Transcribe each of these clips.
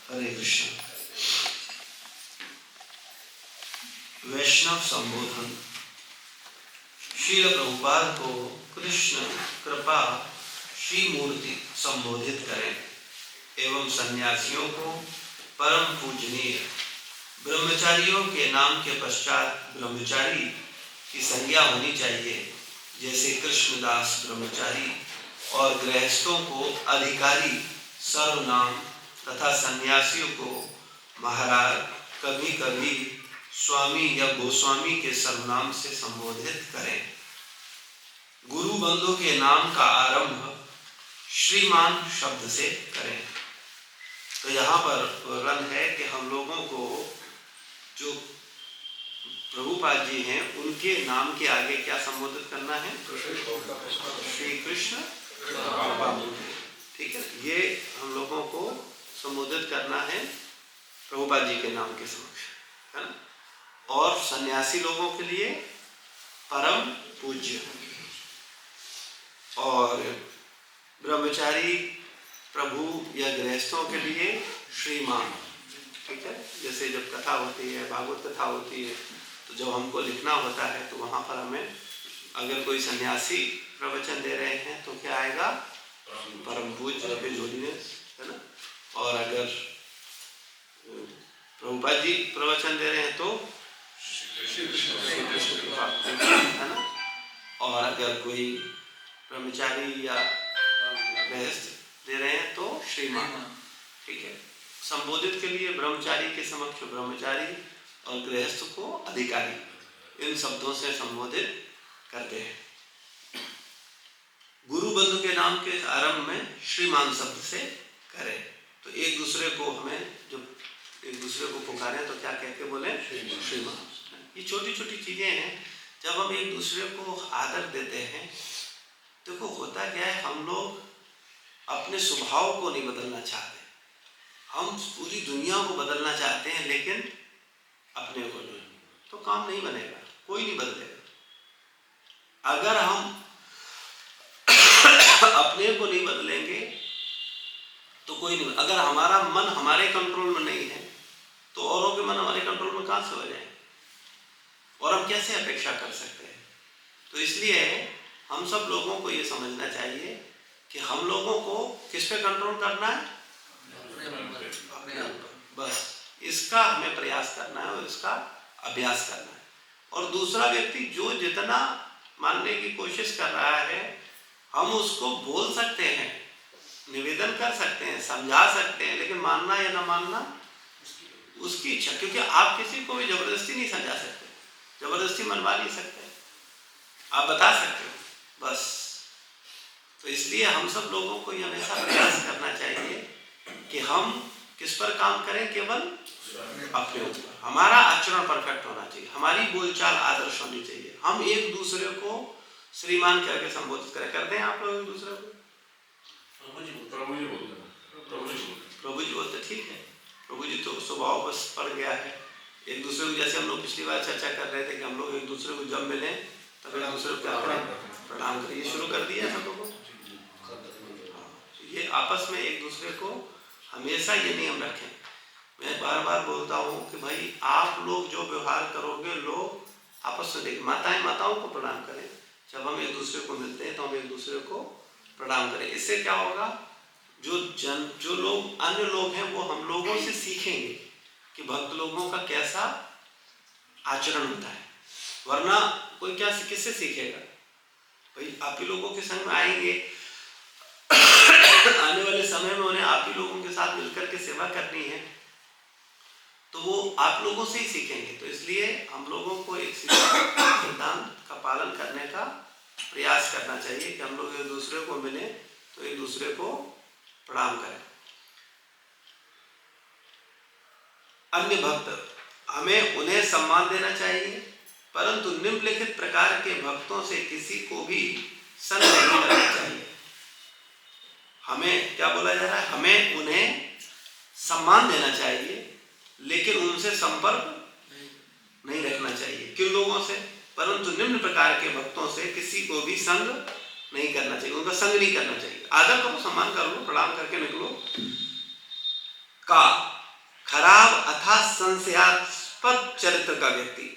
हरे कृष्ण। वैष्णव संबोधन। श्रील प्रभुपाद को कृष्ण कृपा श्री मूर्ति संबोधित करें एवं सन्यासियों को परम पूजनीय ब्रह्मचारियों के नाम के पश्चात ब्रह्मचारी की संज्ञा होनी चाहिए, जैसे कृष्णदास ब्रह्मचारी, और गृहस्थों को अधिकारी सर्वनाम तथा सन्यासियों को महाराज, कभी कभी स्वामी या गोस्वामी के सर्वनाम से संबोधित करें। गुरु बंधु के नाम का आरंभ श्रीमान शब्द से करें। तो यहाँ पर वर्णन है कि हम लोगों को जो प्रभुपाद जी हैं उनके नाम के आगे क्या संबोधित करना है? श्री कृष्ण। ठीक है, ये हम लोगों को संबोधित करना है प्रभुपाद जी के नाम के समक्ष, है ना। और सन्यासी लोगों के लिए परम पूज्य, और ब्रह्मचारी प्रभु या गृहस्थों के लिए श्रीमान। ठीक है, जैसे जब कथा होती है, भागवत कथा होती है, तो जब हमको लिखना होता है तो वहाँ पर हमें अगर कोई सन्यासी प्रवचन दे रहे हैं तो क्या आएगा? परम पूज्य, है ना। और अगर प्रभुपाद जी प्रवचन दे रहे हैं तो है ना। और अगर कोई ब्रह्मचारी या गृहस्थ दे रहे हैं तो श्रीमान। ठीक है, संबोधित के लिए ब्रह्मचारी के समक्ष ब्रह्मचारी और गृहस्थ को अधिकारी, इन शब्दों से संबोधित करते हैं। गुरु बंधु के नाम के आरंभ में श्रीमान शब्द से करें। तो एक दूसरे को हमें जब एक दूसरे को पुकारें तो क्या कहते बोले? श्रीमान। ये छोटी छोटी चीजें हैं, जब हम एक दूसरे को आदर देते हैं। देखो होता क्या है, हम लोग अपने स्वभाव को नहीं बदलना चाहते, हम पूरी दुनिया को बदलना चाहते हैं, लेकिन अपने को नहीं, तो काम नहीं बनेगा, कोई नहीं बदलेगा। अगर हम अपने को नहीं बदलेंगे तो कोई नहीं। अगर हमारा मन हमारे कंट्रोल में नहीं है तो औरों के मन हमारे कंट्रोल में कहां से हो जाए, और हम कैसे अपेक्षा कर सकते हैं? तो इसलिए हम सब लोगों को ये समझना चाहिए कि हम लोगों को किस पे कंट्रोल करना है? अपने आप पर। बस इसका हमें प्रयास करना है और इसका अभ्यास करना है। और दूसरा व्यक्ति जो जितना मानने की कोशिश कर रहा है, हम उसको बोल सकते हैं, निवेदन कर सकते हैं, समझा सकते हैं, लेकिन मानना या ना मानना उसकी इच्छा। क्योंकि आप किसी को भी जबरदस्ती नहीं समझा सकते, जबरदस्ती मनवा नहीं सकते, आप बता सकते हो बस। तो इसलिए हम सब लोगों को ये हमेशा प्रयास करना चाहिए कि हम किस पर काम करें? केवल अपने ऊपर। हमारा आचरण परफेक्ट होना चाहिए, हमारी बोलचाल आदर्श होनी चाहिए। हम एक दूसरे को श्रीमान करके संबोधित करें। करते हैं आप लोग एक दूसरे को? प्रभु जी बोलते। ठीक है, प्रभु जी तो स्वभाव बस पड़ गया है एक दूसरे को। जैसे हम लोग पिछली बार चर्चा कर रहे थे कि हम लोग एक दूसरे को जब मिले तब एक दूसरे को प्रणाम करिए, शुरू कर दिया सब लोगों को। ये आपस में एक दूसरे को हमेशा ये नियम रखें। मैं बार बार बोलता हूँ कि भाई आप लोग जो व्यवहार करोगे, लोग आपस में देखें। माताएं माताओं को प्रणाम करें, जब हम एक दूसरे को मिलते हैं तो हम एक दूसरे को प्रणाम करें। इससे क्या होगा, जो लोग अन्य लोग हैं वो हम लोगों से सीखेंगे कि भक्त लोगों का कैसा आचरण होता है। वरना कोई क्या किससे सीखेगा? भाई आप ही लोगों के संग में आएंगे, आने वाले समय में उन्हें आप ही लोगों के साथ मिलकर के सेवा करनी है, तो वो आप लोगों से ही सीखेंगे। तो इसलिए हम लोगों को एक सिद्धांत का पालन करने का प्रयास करना चाहिए कि हम लोग एक दूसरे को मिले तो एक दूसरे को प्रणाम करें। अन्य भक्त, हमें उन्हें सम्मान देना चाहिए, परंतु निम्नलिखित प्रकार के भक्तों से किसी को भी संग नहीं करना चाहिए। हमें क्या बोला जा रहा है? हमें उन्हें सम्मान देना चाहिए, लेकिन उनसे संपर्क नहीं रखना चाहिए। किन लोगों से? परंतु निम्न प्रकार के भक्तों से किसी को भी संग नहीं करना चाहिए, उनका संग नहीं करना चाहिए। चाहिए। आदर करो, सम्मान कर लो, प्रणाम करके निकलो। का खराब अथा संशयास्पद चरित्र का व्यक्ति,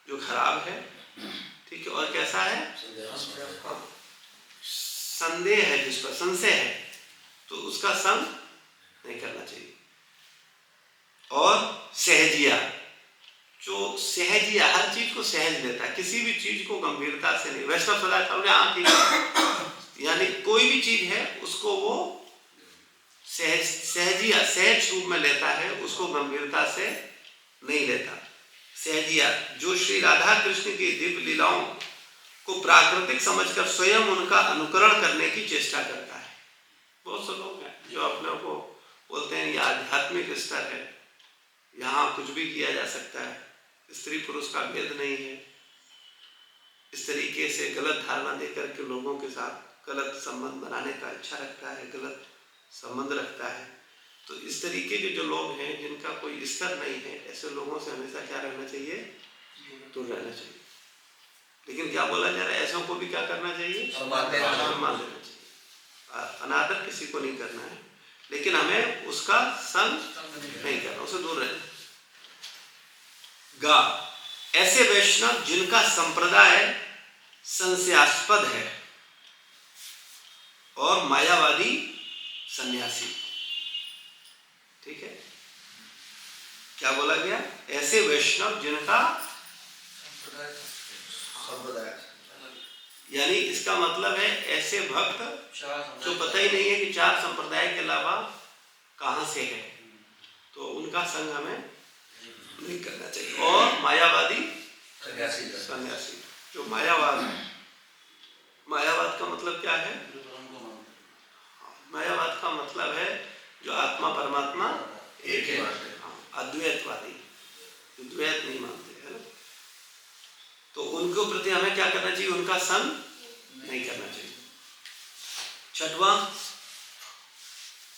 जो खराब है, ठीक है, और कैसा है, संदेह है, जिस पर संशय है, तो उसका संग नहीं करना चाहिए। और सहजिया, जो सहजिया, हर चीज को सहज लेता है, किसी भी चीज को गंभीरता से नहीं। वैष्णव सदाचार में हाँ ठीक है, यानी कोई भी चीज है उसको वो सहजिया, सहज रूप में लेता है, उसको गंभीरता से नहीं लेता। सहजिया, जो श्री राधा कृष्ण की दिव्य लीलाओं को प्राकृतिक समझकर स्वयं उनका अनुकरण करने की चेष्टा करता है। बहुत से लोग हैं जो अपने को बोलते हैं ये आध्यात्मिक स्तर है, यहाँ कुछ भी किया जा सकता है, स्त्री पुरुष का भेद नहीं है, इस तरीके से गलत धारणा देकर के लोगों के साथ गलत संबंध बनाने का इच्छा रखता है, गलत संबंध रखता है। तो इस तरीके के जो लोग हैं जिनका कोई स्तर नहीं है, ऐसे लोगों से हमेशा क्या रहना चाहिए, दूर रहना चाहिए। लेकिन क्या बोला जा रहा है, ऐसों को भी क्या करना चाहिए, सम्मान देना चाहिए। अनादर किसी को नहीं करना है, लेकिन हमें उसका संग नहीं करना, उसे दूर रहना। गा, ऐसे वैष्णव जिनका संप्रदाय संशयास्पद है और मायावादी सन्यासी, ठीक है, क्या बोला गया, ऐसे वैष्णव जिनका संप्रदाय, यानी इसका मतलब है ऐसे भक्त जो पता ही नहीं है कि चार संप्रदाय के अलावा कहां से है, तो उनका संग हमें नहीं करना चाहिए। और मायावादी सन्यासी, जो मायावाद है, मायावाद का मतलब क्या है, मायावाद का मतलब है जो आत्मा परमात्मा एक है, अद्वैतवादी, द्वैत नहीं मानते है ना, तो उनके प्रति हमें क्या करना चाहिए, उनका संग नहीं करना चाहिए। छठवां,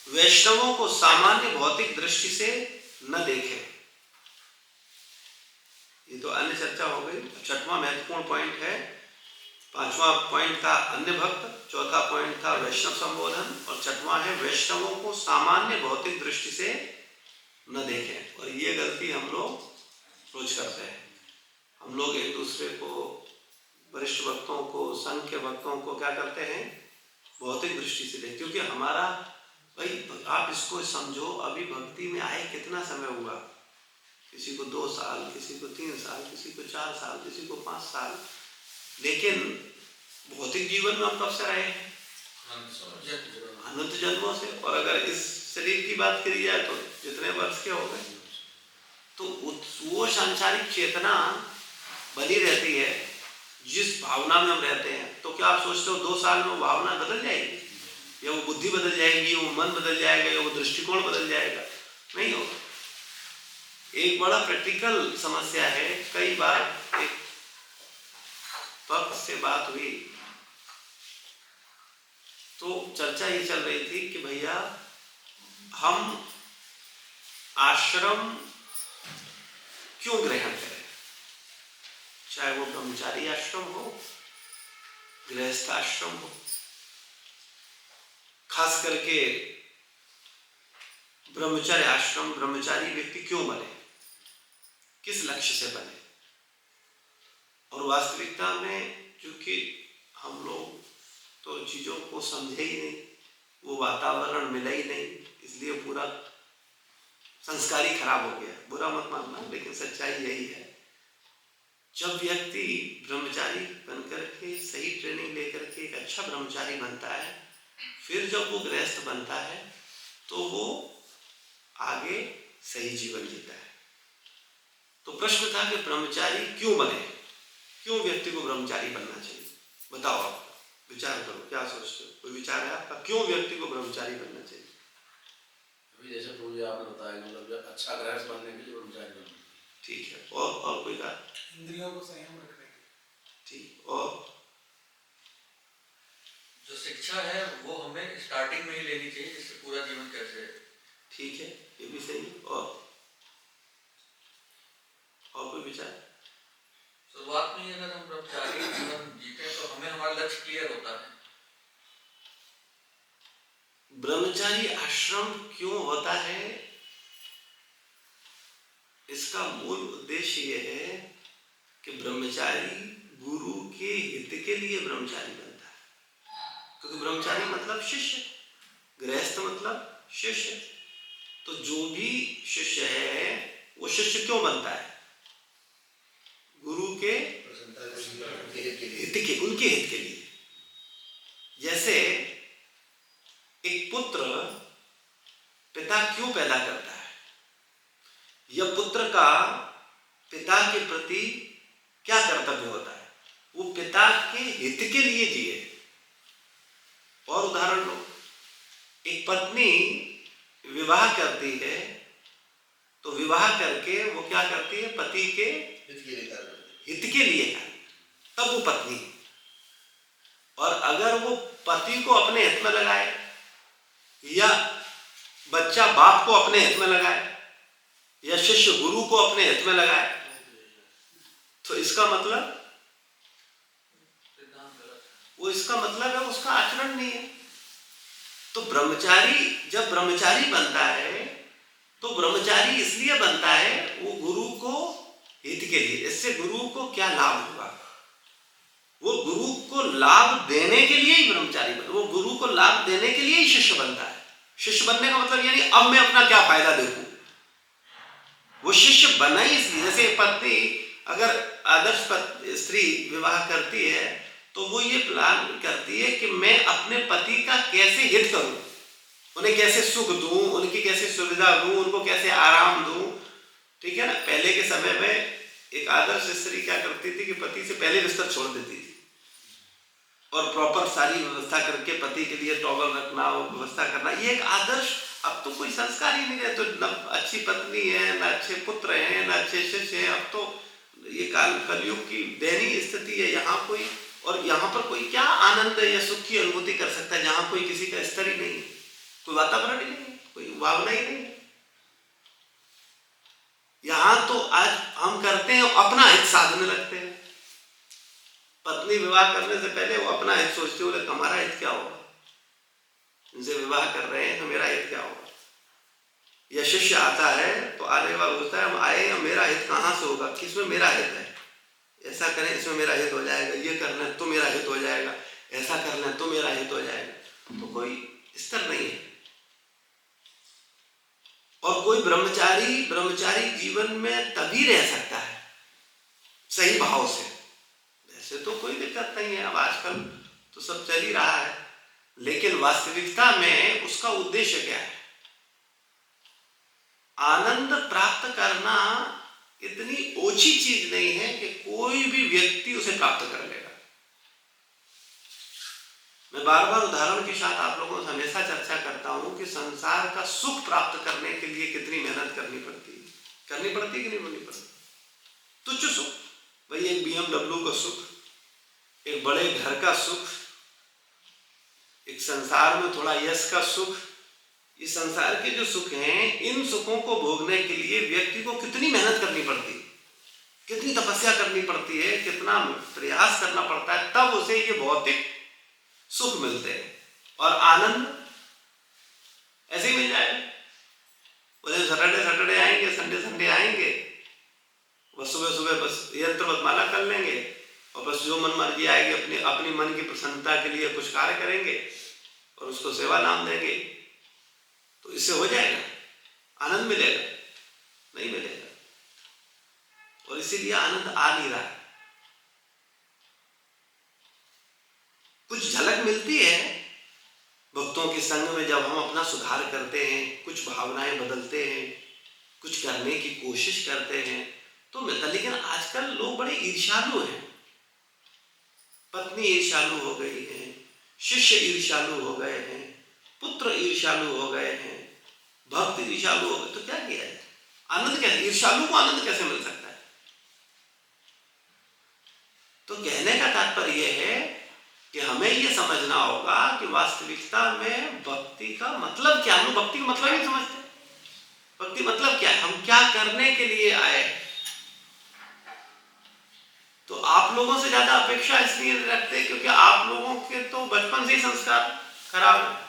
वैष्णवों को सामान्य भौतिक दृष्टि से न देखें। ये तो अन्य चर्चा हो गई। छठवां महत्वपूर्ण पॉइंट है, पांचवा पॉइंट था अन्य भक्त, चौथा पॉइंट था वैष्णव संबोधन, और छठवां है वैष्णवों को सामान्य भौतिक दृष्टि से न देखें। और ये गलती हम लोग रोज करते हैं। हम लोग एक दूसरे को, वरिष्ठ भक्तों को, संघ के भक्तों को क्या करते हैं, भौतिक दृष्टि से देखते, क्योंकि हमारा भाई आप इसको समझो, अभी भक्ति में आए कितना समय हुआ, किसी को 2 साल, किसी को 3 साल, किसी को 4 साल, किसी को 5 साल, लेकिन भौतिक जीवन में हम कब से रहे हैं, अनंत जन्मों से। और अगर इस शरीर की बात करी जाए तो जितने वर्ष के हो गए, तो वो सांसारिक चेतना बनी रहती है जिस भावना में हम रहते हैं। तो क्या आप सोचते हो 2 साल में वो भावना बदल जाएगी, या वो बुद्धि बदल जाएगी, वो मन बदल जाएगा, या वो दृष्टिकोण बदल जाएगा? नहीं होगा। एक बड़ा प्रैक्टिकल समस्या है। कई बार एक पक्ष से बात हुई तो चर्चा ये चल रही थी कि भैया हम आश्रम क्यों ग्रहण करें, चाहे वो ब्रह्मचारी आश्रम हो, गृहस्थ आश्रम हो, खास करके ब्रह्मचर्य आश्रम, ब्रह्मचारी व्यक्ति क्यों बने, किस लक्ष्य से बने। और वास्तविकता में चूंकि हम लोग तो चीजों को समझे ही नहीं, वो वातावरण मिला ही नहीं, इसलिए पूरा संस्कार ही खराब हो गया। बुरा मत मानना, लेकिन सच्चाई यही है। जब व्यक्ति ब्रह्मचारी बनकर के सही ट्रेनिंग लेकर के एक अच्छा ब्रह्मचारी बनता है, फिर जब वो गृहस्थ बनता है तो वो आगे सही जीवन जीता है। तो प्रश्न था कि ब्रह्मचारी क्यों बने, क्यों व्यक्ति को ब्रह्मचारी बनना चाहिए? बताओ, आप विचार करो, क्या सोचते हो? कोई विचार है आपका, क्यों व्यक्ति को ब्रह्मचारी बनना चाहिए? अभी जैसे पूर्व आपने बताया, मतलब अच्छा गृहस्थ बनने के लिए ब्रह्मचारी बनना, ठीक है। और कोई बात? इंद्रियों को संयम रखने के। ठीक। और जो शिक्षा है वो हमें स्टार्टिंग में ही लेनी चाहिए, जिससे पूरा जीवन कैसे है। ठीक है, ये भी सही है। और कोई विचार? शुरुआत में ही अगर हम ब्रह्मचारी जीवन जीते हैं तो हमें हमारा लक्ष्य क्लियर होता है ब्रह्मचारी आश्रम क्यों होता है, इसका मूल उद्देश्य यह है कि ब्रह्मचारी गुरु के हित के लिए ब्रह्मचारी बनता है। क्योंकि ब्रह्मचारी मतलब शिष्य, गृहस्थ मतलब शिष्य। तो जो भी शिष्य है वो शिष्य क्यों बनता है? गुरु के हित के, उनके हित के लिए। जैसे एक पुत्र पिता क्यों पैदा करता है? यह पुत्र का पिता के प्रति क्या कर्तव्य होता है? वो पिता के हित के लिए जिए। और उदाहरण लो, एक पत्नी विवाह करती है तो विवाह करके वो क्या करती है? पति के हित के लिए तब वो पत्नी। और अगर वो पति को अपने हित में लगाए या बच्चा बाप को अपने हित में लगाए या शिष्य गुरु को अपने हित में लगाए, तो इसका मतलब वो, इसका मतलब है उसका आचरण नहीं है। तो ब्रह्मचारी जब ब्रह्मचारी बनता है तो ब्रह्मचारी इसलिए बनता है वो गुरु को हित के लिए। इससे गुरु को क्या लाभ होगा? वो गुरु को लाभ देने के लिए ही ब्रह्मचारी बनता है, वो गुरु को लाभ देने के लिए ही शिष्य बनता है। शिष्य बनने का मतलब यानी अब मैं अपना क्या फायदा देखूं। वो शिष्य बना ही इसलिए, जैसे पत्नी अगर आदर्श स्त्री विवाह करती है तो वो ये प्लान करती है कि मैं अपने पति का कैसे हित करूं, उन्हें कैसे सुख दूं, उनकी कैसे सुविधा दूं, उनको कैसे आराम दूं। ठीक है ना? पहले के समय में एक आदर्श स्त्री क्या करती थी कि पति से पहले बिस्तर छोड़ देती थी और प्रॉपर सारी व्यवस्था करके पति के लिए टॉवल रखना, व्यवस्था करना, ये एक आदर्श। अब तो कोई संस्कार ही नहीं है, तो न अच्छी पत्नी है, न अच्छे पुत्र हैं, न अच्छे शिष्य हैं। अब तो ये कलयुग की दयनीय स्थिति है। यहाँ कोई, और यहाँ पर कोई क्या आनंद या सुख की अनुभूति कर सकता है जहाँ कोई किसी का स्तर ही नहीं है, कोई वातावरण ही नहीं है, कोई भावना ही नहीं है। यहाँ तो आज हम करते हैं, अपना हित साधने लगते हैं। पत्नी विवाह करने से पहले वो अपना हित सोचती है, बोले हमारा हित क्या होगा, इनसे विवाह कर रहे हैं तो मेरा हित क्या होगा। या शिष्य आता है तो आने वाला होता है, हम आए, मेरा हित कहाँ से होगा, किसमें मेरा हित है, ऐसा करें इसमें मेरा हित हो जाएगा, ये कर लें तो मेरा हित हो जाएगा, ऐसा कर लें तो मेरा हित हो जाएगा। तो कोई स्तर नहीं है। और कोई ब्रह्मचारी जीवन में तभी रह सकता है सही भाव से। वैसे तो कोई दिक्कत नहीं है, अब आजकल तो सब चल ही रहा है, लेकिन वास्तविकता में उसका उद्देश्य क्या है? आनंद प्राप्त करना इतनी ओछी चीज नहीं है कि कोई भी व्यक्ति उसे प्राप्त कर लेगा। मैं बार बार उदाहरण के साथ आप लोगों से हमेशा चर्चा करता हूं कि संसार का सुख प्राप्त करने के लिए कितनी मेहनत करनी पड़ती है कि नहीं करनी पड़ती? तुच्छ सुख, भाई एक BMW का सुख, एक बड़े घर का सुख, एक संसार में थोड़ा यश का सुख, ये संसार के जो सुख हैं, इन सुखों को भोगने के लिए व्यक्ति को कितनी मेहनत करनी पड़ती है, कितनी तपस्या करनी पड़ती है, कितना प्रयास करना पड़ता है, तब उसे ये भौतिक सुख मिलते हैं। और आनंद ऐसे ही मिल जाएगा। बोले सैटरडे आएंगे, संडे आएंगे, बस सुबह बस यंत्र बदमाला कर लेंगे और बस जो मन मर्जी आएगी अपनी मन की प्रसन्नता के लिए कुछ कार्य करेंगे और उसको सेवा नाम देंगे, तो इससे हो जाएगा, आनंद मिलेगा? नहीं मिलेगा। और इसीलिए आनंद आ नहीं रहा है। कुछ झलक मिलती है भक्तों के संग में, जब हम अपना सुधार करते हैं, कुछ भावनाएं बदलते हैं, कुछ करने की कोशिश करते हैं तो मिलता। लेकिन आजकल लोग बड़े ईर्ष्यालु हैं। पत्नी ईर्ष्यालु हो गई है, शिष्य ईर्ष्यालु हो गए हैं, पुत्र ईर्ष्यालु हो गए हैं, भक्त ईर्ष्यालु हो गए। तो क्या किया है? आनंद कैसे, ईर्ष्यालु को आनंद कैसे मिल सकता है? तो कहने का तात्पर्य यह है कि हमें यह समझना होगा कि वास्तविकता में भक्ति का मतलब क्या है। हम भक्ति का मतलब नहीं समझते। भक्ति मतलब क्या है, हम क्या करने के लिए आए। तो आप लोगों से ज्यादा अपेक्षा इसलिए रखते क्योंकि आप लोगों के तो बचपन से ही संस्कार खराब है।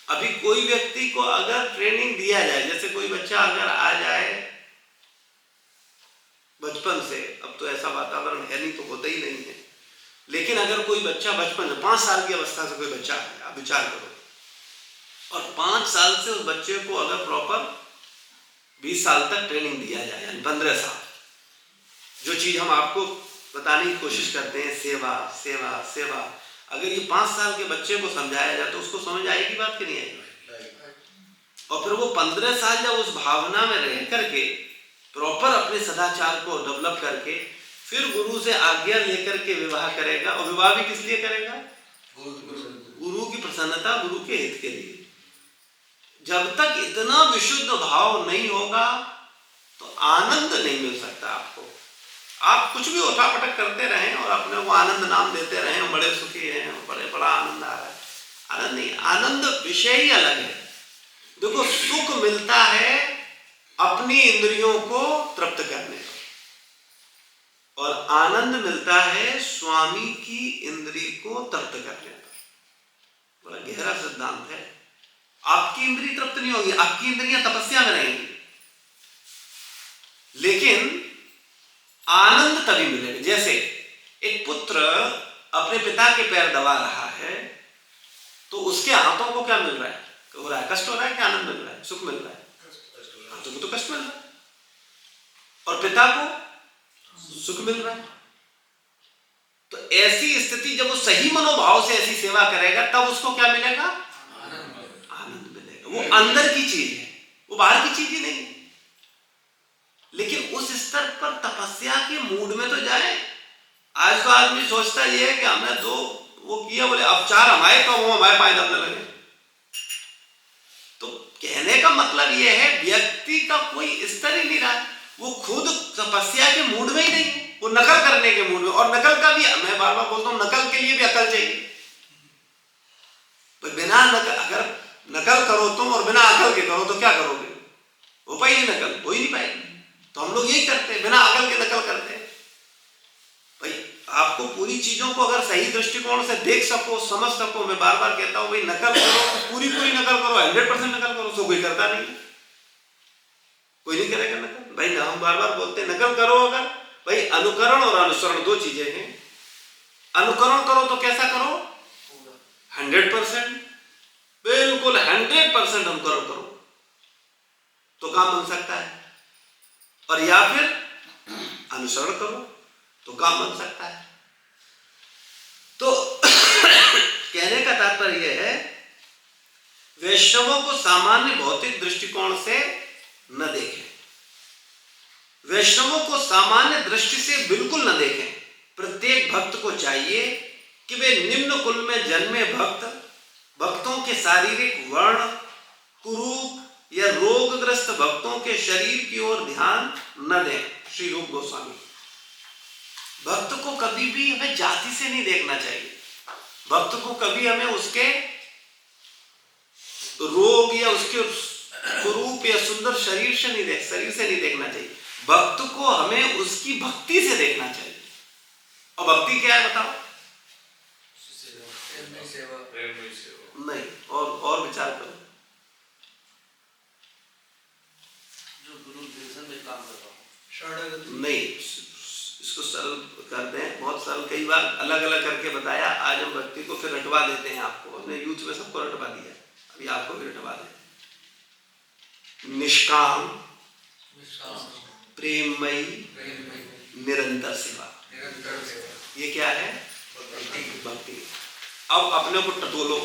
अभी कोई व्यक्ति को अगर ट्रेनिंग दिया जाए, जैसे कोई बच्चा अगर आ जाए बचपन से, अब तो ऐसा वातावरण है नहीं तो होता ही नहीं है, लेकिन अगर कोई बच्चा बचपन से 5 साल की अवस्था से कोई बच्चा है, आप विचार करो, और 5 साल से उस बच्चे को अगर प्रॉपर 20 साल तक ट्रेनिंग दिया जाए, यानी 15 साल, जो चीज हम आपको बताने की कोशिश करते हैं, सेवा सेवा सेवा, अगर ये 5 साल के बच्चे को समझाया जाए तो उसको समझ आएगी बात कि नहीं आएगी? और फिर वो 15 साल जब उस भावना में रह करके प्रॉपर अपने सदाचार को डेवलप करके फिर गुरु से आज्ञा लेकर के विवाह करेगा, और विवाह भी किस लिए करेगा? गुरु की प्रसन्नता, गुरु के हित के लिए। जब तक इतना विशुद्ध भाव नहीं होगा तो आनंद नहीं मिल सकता आपको। आप कुछ भी उठापटक करते रहें और अपने को आनंद नाम देते रहें, बड़े सुखी हैं, बड़ा आनंद आ रहा है, आनंद नहीं, आनंद विषय ही अलग है। देखो, सुख मिलता है अपनी इंद्रियों को तृप्त करने पर, और आनंद मिलता है स्वामी की इंद्री को तृप्त करने पर। बड़ा गहरा सिद्धांत है। आपकी इंद्री तृप्त नहीं होगी, आपकी इंद्रियां तपस्या में रहेंगी, लेकिन आनंद तभी मिलेगा। जैसे एक पुत्र अपने पिता के पैर दबा रहा है तो उसके हाथों को क्या मिल रहा है? हो रहा है कष्ट, हो रहा है कि आनंद मिल रहा है, सुख मिल रहा है? हाथों को तो कष्ट मिल रहा है, और पिता को सुख मिल रहा है। तो ऐसी स्थिति जब वो सही मनोभाव से ऐसी सेवा करेगा तब उसको क्या मिलेगा? आनंद मिलेगा। वो अंदर की चीज है, वो बाहर की चीज ही नहीं है। लेकिन उस स्तर पर तपस्या के मूड में तो जाए। आज तो आदमी सोचता ये है कि हमने दो वो किया, बोले अब 4 हमारे तो वो हमारे पाए दबने लगे। तो कहने का मतलब ये है व्यक्ति का कोई स्तर ही नहीं रहा, वो खुद तपस्या के मूड में ही नहीं है, वो नकल करने के मूड में। और नकल का भी, मैं बार बार बोलता हूं, नकल के लिए भी अकल चाहिए। तो बिना नकल, अगर नकल करो तुम और बिना अकल के करो तो क्या करोगे? हो पाएगी नकल? हो ही नहीं पाएगी। तो हम लोग यही करते हैं, बिना अकल के नकल करते हैं। भाई आपको पूरी चीजों को अगर सही दृष्टिकोण से देख सको, समझ सको, मैं बार बार कहता हूं भाई नकल करो, पूरी नकल करो, 100% नकल करो, सो कोई करता नहीं, कोई नहीं करेगा नकल। भाई हम बार बार बोलते हैं नकल करो अगर, भाई अनुकरण और अनुसरण 2 चीजें हैं। अनुकरण करो तो कैसा करो? 100%, बिल्कुल 100% अनुकरण करो तो काम बन सकता है। और या फिर अनुसरण करो तो काम बन सकता है। तो कहने का तात्पर्य यह है, वैष्णवों को सामान्य भौतिक दृष्टिकोण से न देखें, वैष्णवों को सामान्य दृष्टि से बिल्कुल न देखें। प्रत्येक भक्त को चाहिए कि वे निम्न कुल में जन्मे भक्तों के शारीरिक वर्ण, कुरूप या रोगग्रस्त भक्तों के शरीर की ओर ध्यान न दें। श्री रूप गोस्वामी। भक्त को कभी भी हमें जाति से नहीं देखना चाहिए, भक्त को कभी हमें उसके रोग या उसके कुरूप या सुंदर शरीर से नहीं देखना चाहिए। भक्त को हमें उसकी भक्ति से देखना चाहिए। और भक्ति क्या है बताओ? नहीं, और विचार करो। जो गुरु निर्देशन में काम कर रहा हूँ, नहीं, इसको सरल करते हैं, बहुत सरल, कई बार अलग अलग करके बताया। आज हम भक्ति को फिर रटवा देते हैं आपको, हमने यूथ में सबको रटवा दिया, अभी आपको भी रटवा दें। निष्काम, प्रेममयी, निरंतर सेवा, ये क्या है? भक्ति। अब अपने को टटोलो,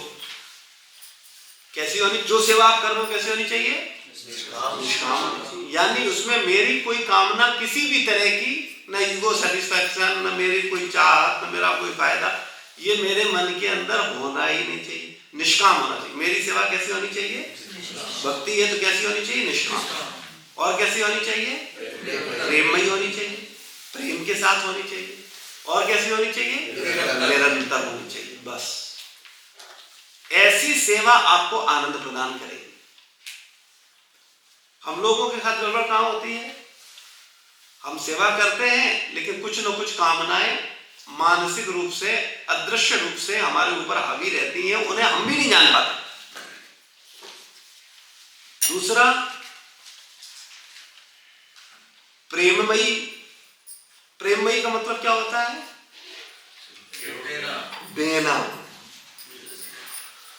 कैसी होनी? जो सेवा आप कर रहे हो कैसी होनी चाहिए? निष्काम। यानी उसमें मेरी कोई कामना किसी भी तरह की, न ईगो सेटिस्फैक्शन, न मेरी कोई चाहत, न मेरा कोई फायदा, ये मेरे मन के अंदर होना ही नहीं चाहिए। निष्काम होना चाहिए। मेरी सेवा कैसी होनी चाहिए? भक्ति है तो कैसी होनी चाहिए? निष्काम। और कैसी होनी चाहिए? प्रेममयी होनी चाहिए, प्रेम के साथ होनी चाहिए। और कैसी होनी चाहिए? निरंतर होनी चाहिए। बस ऐसी सेवा आपको आनंद प्रदान करेगी। हम लोगों के साथ गड़बड़ कहां होती है? हम सेवा करते हैं लेकिन कुछ न कुछ कामनाएं मानसिक रूप से, अदृश्य रूप से हमारे ऊपर हावी रहती हैं, उन्हें हम भी नहीं जान पाते। दूसरा प्रेममयी। प्रेममयी का मतलब क्या होता है? देना।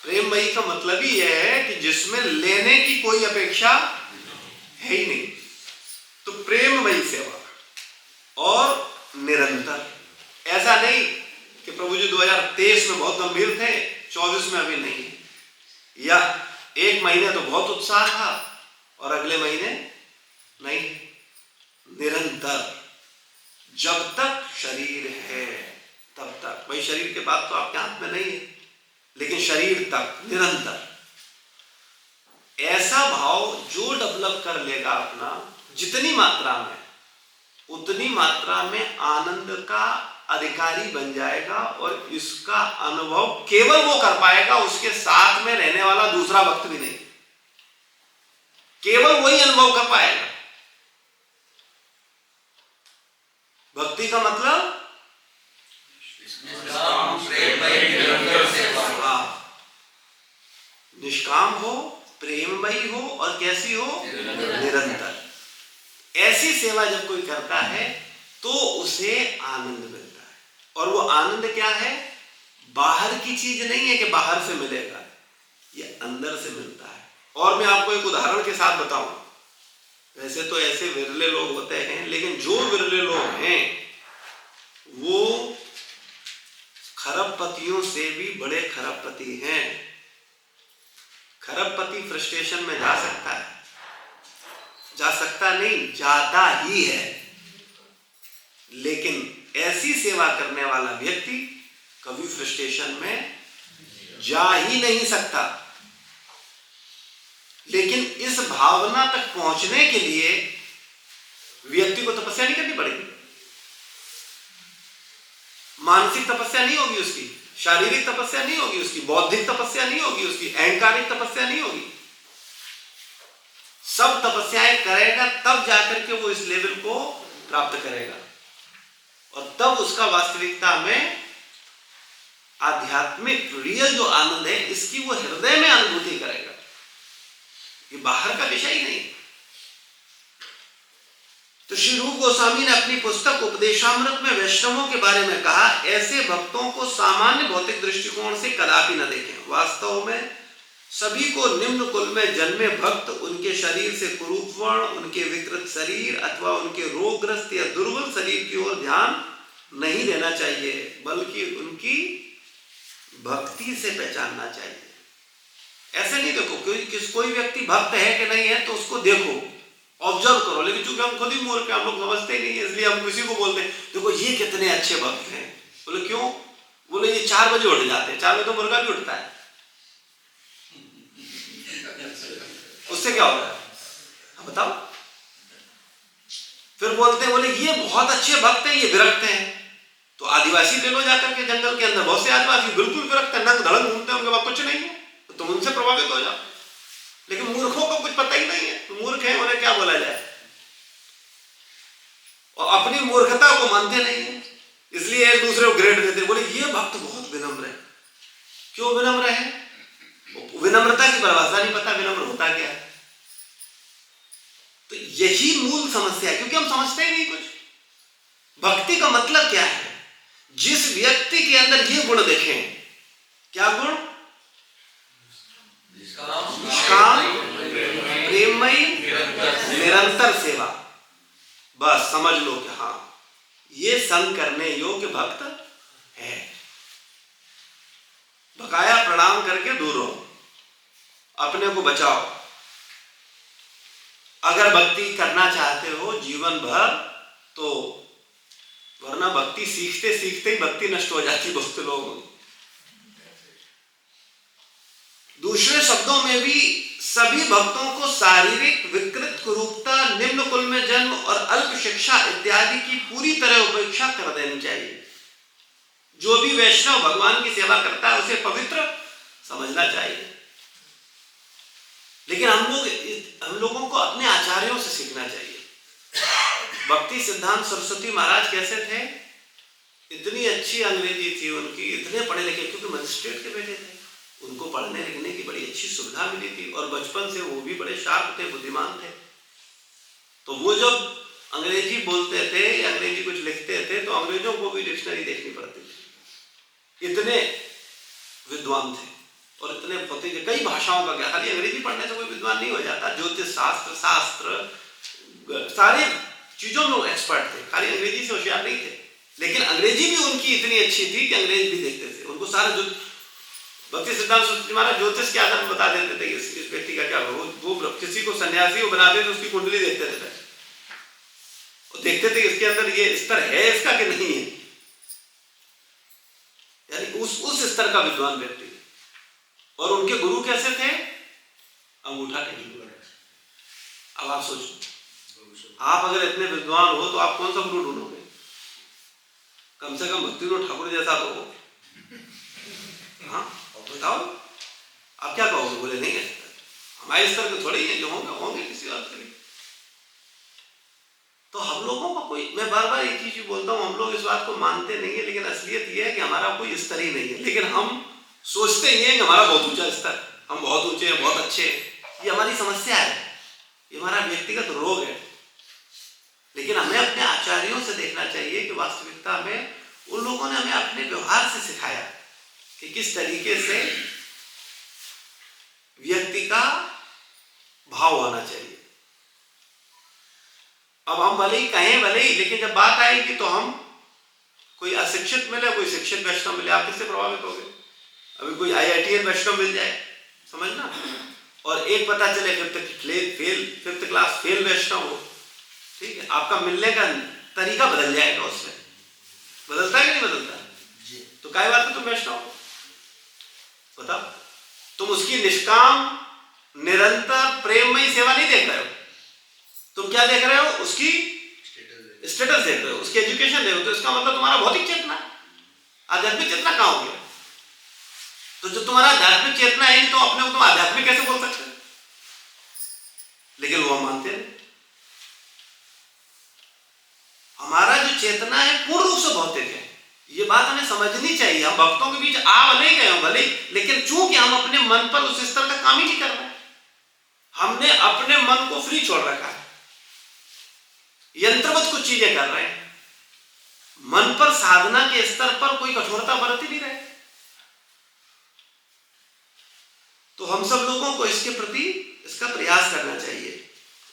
प्रेममयी का मतलब ही यह है कि जिसमें लेने की कोई अपेक्षा है ही नहीं। तो प्रेममयी सेवा और निरंतर। ऐसा नहीं कि प्रभु जी 2023 में बहुत गंभीर थे, 24 में अभी नहीं, या एक महीने तो बहुत उत्साह था और अगले महीने नहीं। निरंतर, जब तक शरीर है तब तक। भाई शरीर के बाद तो आपके हाथ में नहीं है, लेकिन शरीर तक निरंतर। ऐसा भाव जो डेवलप कर लेगा अपना, जितनी मात्रा में, उतनी मात्रा में आनंद का अधिकारी बन जाएगा और इसका अनुभव केवल वो कर पाएगा, उसके साथ में रहने वाला दूसरा भक्त भी नहीं। केवल वही अनुभव कर पाएगा। भक्ति का मतलब निष्काम हो, प्रेममयी हो और कैसी हो? निरंतर। ऐसी सेवा जब कोई करता है तो उसे आनंद मिलता है। और वो आनंद क्या है? बाहर की चीज नहीं है कि बाहर से मिलेगा, ये अंदर से मिलता है। और मैं आपको एक उदाहरण के साथ बताऊं। वैसे तो ऐसे विरले लोग होते हैं, लेकिन जो विरले लोग हैं वो खरबपतियों से भी बड़े खरबपति हैं। खरबपति फ्रस्ट्रेशन में जा सकता है, जा सकता नहीं, जाता ही है। लेकिन ऐसी सेवा करने वाला व्यक्ति कभी फ्रस्ट्रेशन में जा ही नहीं सकता। लेकिन इस भावना तक पहुंचने के लिए व्यक्ति को तपस्या नहीं करनी पड़ेगी। मानसिक तपस्या नहीं होगी उसकी, शारीरिक तपस्या नहीं होगी उसकी, बौद्धिक तपस्या नहीं होगी उसकी, अहंकारिक तपस्या नहीं होगी। सब तपस्याएं करेगा तब जाकर के वो इस लेवल को प्राप्त करेगा, और तब उसका वास्तविकता में आध्यात्मिक रियल जो आनंद है, इसकी वो हृदय में अनुभूति करेगा। ये बाहर का विषय ही नहीं। तो श्री रूप गोस्वामी ने अपनी पुस्तक उपदेशामृत में वैष्णवों के बारे में कहा, ऐसे भक्तों को सामान्य भौतिक दृष्टिकोण से कदापि न देखें। वास्तव में सभी को निम्न कुल में जन्मे भक्त उनके शरीर से कुरूप वर्ण, उनके विकृत शरीर अथवा उनके रोगग्रस्त या दुर्बल शरीर की ओर ध्यान नहीं देना चाहिए, बल्कि उनकी भक्ति से पहचानना चाहिए। ऐसे नहीं देखो कोई व्यक्ति भक्त है कि नहीं है तो उसको देखो, ऑब्जर्व करो। लेकिन चूंकि हम खुद ही मूर्ख हैं, हम लोग समझते ही नहीं है, इसलिए हम किसी को बोलते हैं देखो ये कितने अच्छे भक्त हैं। बोले क्यों? बोले ये 4 बजे उठ जाते हैं। 4 बजे तो मुर्गा भी उठता है, उससे क्या होता है बताओ? फिर बोलते हैं बोले ये बहुत अच्छे भक्त हैं, ये विरक्त हैं। तो आदिवासी ले लो जाकर के, जंगल के अंदर बहुत से आदिवासी बिल्कुल विरक्त है, नंग धड़ंग घूमते हैं, उनके पास कुछ नहीं है, तो तुम उनसे प्रभावित हो जाओ। लेकिन मूर्खों को कुछ पता ही नहीं है, तो मूर्ख है, उन्हें क्या बोला जाए? और अपनी मूर्खता को मानते नहीं है, इसलिए एक दूसरे को ग्रेड देते, बोले ये भक्त बहुत विनम्र है। क्यों विनम्र है? विनम्रता की परिभाषा नहीं पता, विनम्र होता क्या है। तो यही मूल समस्या है, क्योंकि हम समझते ही नहीं कुछ। भक्ति का मतलब क्या है? जिस व्यक्ति के अंदर ये गुण देखें, क्या गुण? निष्काम, प्रेममयी, निरंतर सेवा। बस समझ लो कि हाँ ये संग करने योग्य भक्त है। बकाया प्रणाम करके दूर रहो, अपने को बचाओ। अगर भक्ति करना चाहते हो जीवन भर तो, वरना भक्ति सीखते सीखते ही भक्ति नष्ट हो जाती बहुत लोगों की। दूसरे शब्दों में भी सभी भक्तों को शारीरिक विकृत कुरूपता, निम्न कुल में जन्म और अल्प शिक्षा इत्यादि की पूरी तरह उपेक्षा कर देनी चाहिए। जो भी वैष्णव भगवान की सेवा करता है उसे पवित्र समझना चाहिए। लेकिन हम लोगों को अपने आचार्यों से सीखना चाहिए। भक्ति सिद्धांत सरस्वती महाराज कैसे थे? इतनी अच्छी अंग्रेजी थी उनकी, इतने पढ़े लिखे, क्योंकि मजिस्ट्रेट के बेटे थे, उनको पढ़ने लिखने की बड़ी अच्छी सुविधा मिली थी और बचपन से वो भी बड़े शार्प थे, बुद्धिमान थे। तो वो जब अंग्रेजी बोलते थे या अंग्रेजी कुछ लिखते थे तो अंग्रेजों को भी डिक्शनरी देखनी पड़ती थी, इतने विद्वान थे और इतने भौतिक, कई भाषाओं का ज्ञान। खाली अंग्रेजी पढ़ने से कोई विद्वान नहीं हो जाता, ज्योतिष शास्त्र सारे चीजों में वो एक्सपर्ट थे, खाली अंग्रेजी से होशियार नहीं थे। लेकिन अंग्रेजी भी उनकी इतनी अच्छी थी कि अंग्रेज भी देखते थे उनको। सारा जो भक्ति सिद्धांत सरस्वती महाराज ज्योतिष के आधार में बता देते थे कि इस व्यक्ति का क्या, वो किसी को सन्यासी वो बनाते थे, उसकी कुंडली देखते थे और देखते थे इसके अंदर ये स्तर है इसका कि नहीं है, यानी उस स्तर का विद्वान व्यक्ति। और उनके गुरु कैसे थे? अंगूठा टेक। अब आप सोचो, आप अगर इतने विद्वान हो तो आप कौन सा गुरु ढूंढोगे? कम से कम भक्तिविनोद ठाकुर जैसा तो हो। हाँ बताओ, आप क्या कहोगे? बोले नहीं है, हमारे स्तर के थोड़े ही हैं, जो होंगे किसी और के। तो हम लोगों का कोई, मैं बार बार एक चीज बोलता हूँ, हम लोग इस बात को मानते नहीं है, लेकिन असलियत ये है कि हमारा कोई स्तर ही नहीं है। लेकिन हम सोचते ही हैं कि हमारा बहुत ऊंचा स्तर, हम बहुत ऊंचे हैं, बहुत अच्छे हैं। ये हमारी समस्या है, ये हमारा व्यक्तिगत रोग है। लेकिन हमें अपने आचार्यों से देखना चाहिए कि वास्तविकता में उन लोगों ने हमें अपने व्यवहार से सिखाया कि किस तरीके से व्यक्ति का भाव होना चाहिए। अब हम भले ही कहें भले ही, लेकिन जब बात आएगी तो हम, कोई अशिक्षित मिले, कोई शिक्षित वैष्णव मिले, आप किससे प्रभावित होंगे? अभी कोई IITN वैष्णव मिल जाए, समझना, और एक पता चले फिफ्थ क्लास फेल वैष्णव हो, ठीक है, आपका मिलने का तरीका बदल जाएगा। उससे बदलता है कि नहीं बदलता? तो काय बात है तुम वैष्णव हो? बताओ, तुम उसकी निष्काम निरंतर प्रेममयी सेवा नहीं देख रहे हो, तुम क्या देख रहे हो? उसकी स्टेटस देख रहे हो, उसकी एजुकेशन देख रहे हो। तो इसका मतलब तुम्हारा भौतिक चेतना, आध्यात्मिक चेतना कहां हो गया? तो जो तुम्हारा आध्यात्मिक चेतना है तो अपने को तुम आध्यात्मिक कैसे बोल सकते हो? लेकिन वो हम मानते हैं। हमारा जो चेतना है पूर्ण रूप से भौतिक है, ये बात हमें समझनी चाहिए। हम भक्तों के बीच आ भले गए हो भले, लेकिन चूंकि हम अपने मन पर उस स्तर का काम ही नहीं कर रहे, हमने अपने मन को फ्री छोड़ रखा है, यंत्रवत कुछ चीजें कर रहे हैं, मन पर साधना के स्तर पर कोई कठोरता बरत ही नहीं रहे। तो हम सब लोगों को इसके प्रति इसका प्रयास करना चाहिए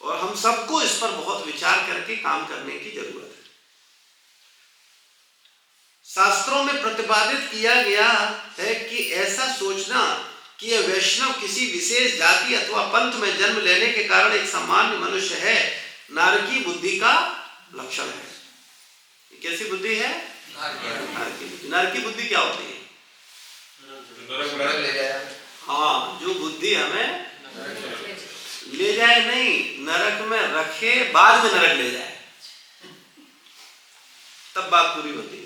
और हम सबको इस पर बहुत विचार करके काम करने की जरूरत है। शास्त्रों में प्रतिपादित किया गया है कि ऐसा सोचना कि यह वैष्णव किसी विशेष जाति अथवा पंथ में जन्म लेने के कारण एक सामान्य मनुष्य है, नारकी बुद्धि का लक्षण है। कैसी बुद्धि है? नारकी बुद्धि। नारकी बुद्धि क्या होती है? हाँ, जो बुद्धि हमें ले जाए नहीं, नरक में रखे, बाद में नरक ले जाए, तब बात पूरी होती है।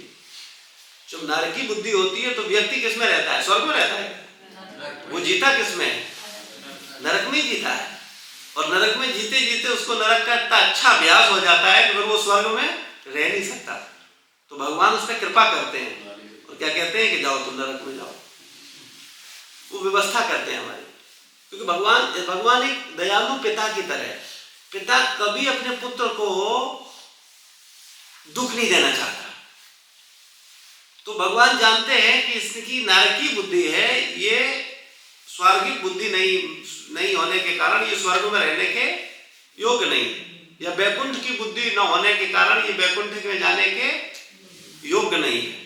जब नारकी बुद्धि होती है तो व्यक्ति किसमें रहता है? स्वर्ग में रहता है। वो जीता किसमें है? नरक में जीता है। और नरक में जीते जीते उसको नरक का इतना अच्छा अभ्यास हो जाता है कि फिर वो स्वर्ग में रह नहीं सकता। तो भगवान उस पर कृपा करते हैं और क्या कहते हैं कि जाओ तुम नरक में जाओ। वो व्यवस्था करते हैं हमारी, क्योंकि भगवान एक दयालु पिता की तरह है। पिता कभी अपने पुत्र को दुख नहीं देना चाहता। तो भगवान जानते हैं कि इसकी नारकी बुद्धि है, ये स्वर्गिक बुद्धि नहीं होने के कारण ये स्वर्ग में रहने के योग्य नहीं, या वैकुंठ की बुद्धि न होने के कारण ये वैकुंठ में जाने के योग्य नहीं है।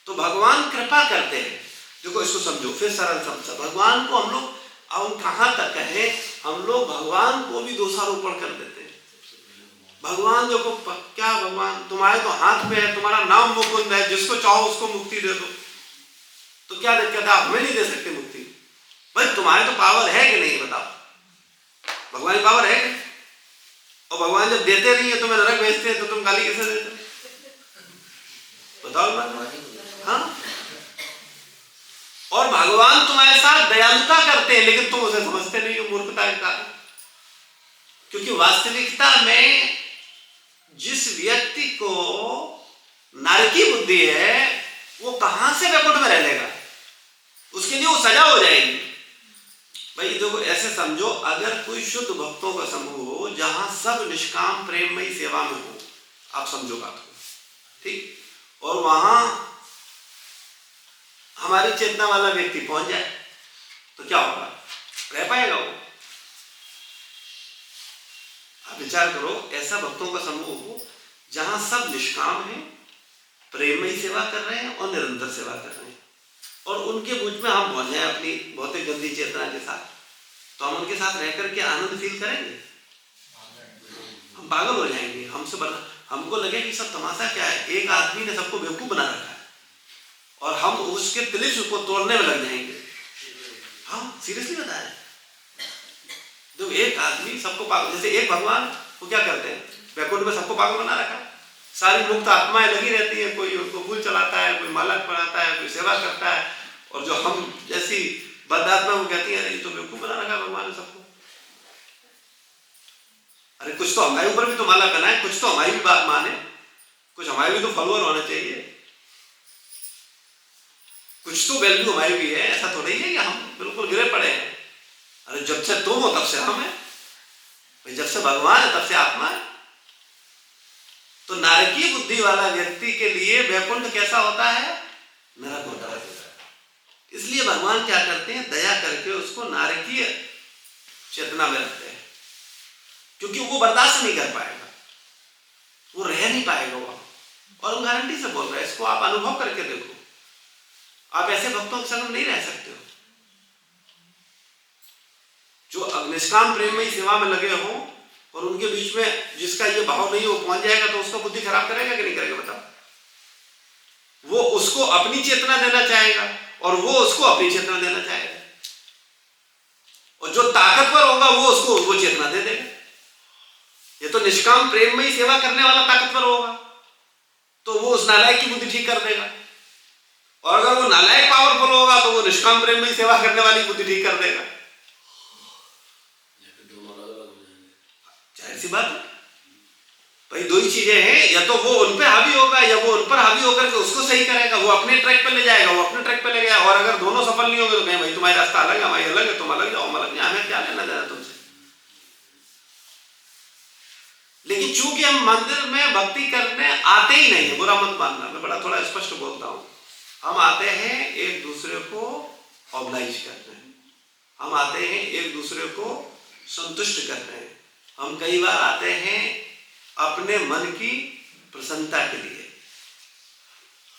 तो भगवान कृपा करते हैं। देखो इसको समझो, फिर सरल समझो। भगवान को हम लोग, अब कहां तक कहें, हम लोग भगवान को भी दोषारोपण कर देते हैं। भगवान देखो क्या, भगवान तुम्हारे तो हाथ में है, तुम्हारा नाम मुकुंद है, जिसको चाहो उसको मुक्ति दे दो। तो क्या दिक्कत है? आप हमें नहीं दे सकते मुक्ति? भाई तुम्हारे तो पावर है कि नहीं, बताओ। भगवान की पावर है कि? और भगवान जब देते नहीं है, तुम्हें नरक भेजते हैं, तो तुम गाली कैसे देते? बताओ बात। हाँ, और भगवान तुम्हारे साथ दयालुता करते हैं, लेकिन तुम उसे समझते नहीं हो, मूर्खता के कारण। क्योंकि वास्तविकता में जिस व्यक्ति को नारकी बुद्धि है, वो कहां से वैकुंठ में रह लेगा? उसके लिए वो सजा हो जाएगी। भाई देखो ऐसे समझो, अगर कोई शुद्ध भक्तों का समूह हो जहां सब निष्काम प्रेममयी सेवा में हो, आप समझो बात को, ठीक, और वहां हमारी चेतना वाला व्यक्ति पहुंच जाए तो क्या होगा? रह पाएगा वो? आप विचार करो, ऐसा भक्तों का समूह हो जहां सब निष्काम है, प्रेममयी सेवा कर रहे हैं और निरंतर सेवा कर रहे हैं, और उनके बीच में हम पहुंच जाए अपनी भौतिक गंदी चेतना के साथ, तो हम उनके साथ रह करके आनंद फील करेंगे? हम पागल हो जाएंगे। हमको लगे कि सब तमाशा क्या है, एक आदमी ने सबको बेवकूफ बना रखा है, और हम उसके तिलिश को तोड़ने में लग जाएंगे। हाँ, सीरियसली बता रहे हैं। तो एक आदमी सबको पागल, जैसे एक भगवान वो क्या करते हैं, वैकुंठ में सबको पागल बना रखा है, सारी मुक्त आत्माएं लगी रहती है, कोई उनको फूल चलाता है, कोई माला पढ़ाता है, कोई सेवा करता है, और जो हम जैसी बद्धात्मा वो कहती है अरे ये तो बेवकूफ बना रखा है भगवान ने सबको। अरे कुछ तो हमारे ऊपर भी तो माला पहनाए, कुछ तो हमारी भी बात माने, कुछ हमारे भी तो फॉलोअर होने चाहिए, कुछ तो वैल्यू हमारी भी है। ऐसा थोड़ा ही है कि हम बिल्कुल गिरे पड़े हैं। अरे जब से तुम हो तब से हम है भाई, जब से भगवान है तब से आत्मा है। तो नारकीय बुद्धि वाला व्यक्ति के लिए वैकुंठ कैसा होता है? नरक होता है। इसलिए भगवान क्या करते हैं, दया करके उसको नारकीय चेतना में रखते हैं, क्योंकि वो बर्दाश्त नहीं कर पाएगा, वो रह नहीं पाएगा वहां। और हम गारंटी से बोल रहे हैं, इसको आप अनुभव करके देखो, आप ऐसे भक्तों के संग नहीं रह सकते हो जो निष्काम प्रेम में सेवा में लगे हो, और उनके बीच में जिसका ये भाव नहीं, वो पहुंच जाएगा तो उसका बुद्धि खराब करेगा कि नहीं करेगा बताओ? वो उसको अपनी चेतना देना चाहेगा और वो उसको अपनी चेतना देना चाहेगा, और जो ताकतवर होगा वो उसको वो चेतना दे देगा। ये तो निष्काम प्रेम में ही सेवा करने वाला ताकतवर होगा तो वो उस नालायक की बुद्धि ठीक कर देगा, और अगर वो नालायक पावरफुल होगा तो वो निष्काम प्रेम में ही सेवा करने वाली बुद्धि ठीक कर देगा। जाहिर सी बात है भाई, दो ही चीजें हैं, या तो वो उन पे हावी होगा या वो उन पर हावी होकर के उसको सही करेगा, वो अपने ट्रैक पे ले जाएगा, वो अपने ट्रैक पे ले गया। और अगर दोनों सफल नहीं होंगे तो कहें भाई तुम्हारा रास्ता अलग है, हमारी अलग है, तुम अलग जाओ, हम अलग जाए, हमें क्या लेना देना तुमसे। लेकिन चूंकि हम मंदिर में भक्ति करने आते ही नहीं है, बुरा मत मानना, मैं बड़ा थोड़ा स्पष्ट बोलता हूं, हम आते हैं एक दूसरे को ऑब्लाइज करते हैं, हम आते हैं एक दूसरे को संतुष्ट करते हैं, हम कई बार आते हैं अपने मन की प्रसन्नता के लिए।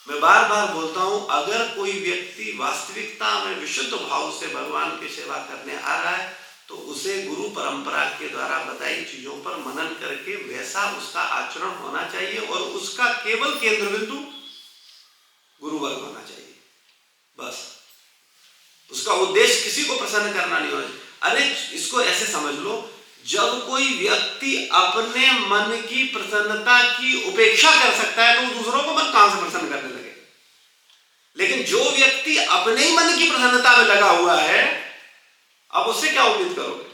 मैं बार बार बोलता हूं, अगर कोई व्यक्ति वास्तविकता में विशुद्ध भाव से भगवान की सेवा करने आ रहा है तो उसे गुरु परंपरा के द्वारा बताई चीजों पर मनन करके वैसा उसका आचरण होना चाहिए, और उसका केवल केंद्र बिंदु गुरुवर्ग होना चाहिए। बस उसका उद्देश्य किसी को प्रसन्न करना नहीं होना चाहिए। अरे इसको ऐसे समझ लो, जब कोई व्यक्ति अपने मन की प्रसन्नता की उपेक्षा कर सकता है तो वो दूसरों को मन कहां से प्रसन्न करने लगे। लेकिन जो व्यक्ति अपने ही मन की प्रसन्नता में लगा हुआ है, अब उससे क्या उम्मीद करोगे?